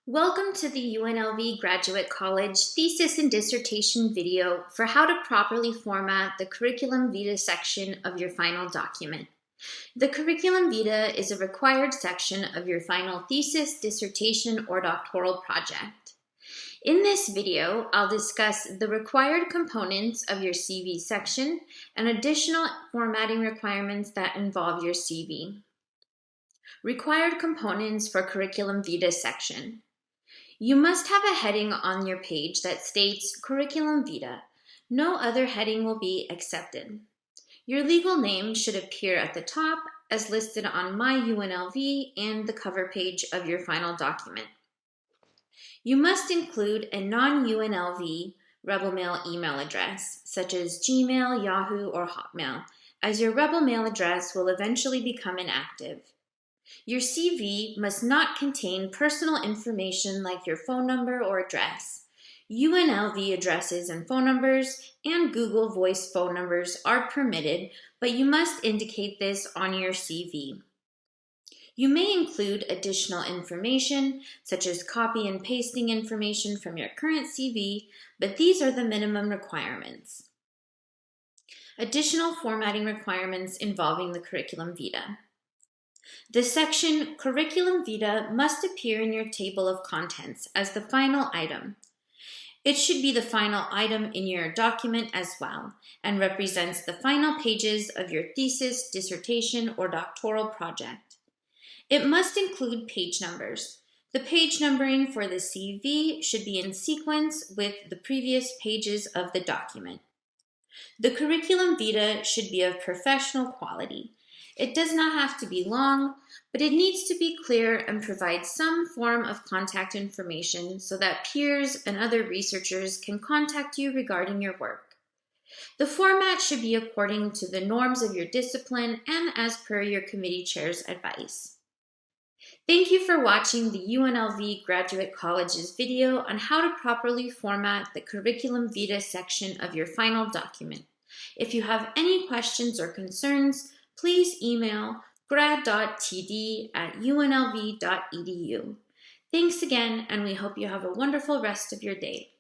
Welcome to the UNLV Graduate College Thesis and Dissertation video for how to properly format the Curriculum Vitae section of your final document. The Curriculum Vitae is a required section of your final thesis, dissertation, or doctoral project. In this video, I'll discuss the required components of your CV section and additional formatting requirements that involve your CV. Required components for Curriculum Vitae section. You must have a heading on your page that states Curriculum Vitae. No other heading will be accepted. Your legal name should appear at the top as listed on My UNLV and the cover page of your final document. You must include a non-UNLV Rebel Mail email address, such as Gmail, Yahoo, or Hotmail, as your Rebel Mail address will eventually become inactive. Your CV must not contain personal information like your phone number or address. UNLV addresses and phone numbers and Google Voice phone numbers are permitted, but you must indicate this on your CV. You may include additional information, such as copy and pasting information from your current CV, but these are the minimum requirements. Additional formatting requirements involving the Curriculum Vitae. The section Curriculum Vitae must appear in your table of contents as the final item. It should be the final item in your document as well and represents the final pages of your thesis, dissertation, or doctoral project. It must include page numbers. The page numbering for the CV should be in sequence with the previous pages of the document. The Curriculum Vitae should be of professional quality. It does not have to be long, but it needs to be clear and provide some form of contact information so that peers and other researchers can contact you regarding your work. The format should be according to the norms of your discipline and as per your committee chair's advice. Thank you for watching the UNLV Graduate College's video on how to properly format the Curriculum Vitae section of your final document. If you have any questions or concerns, please email grad.td@unlv.edu. Thanks again, and we hope you have a wonderful rest of your day.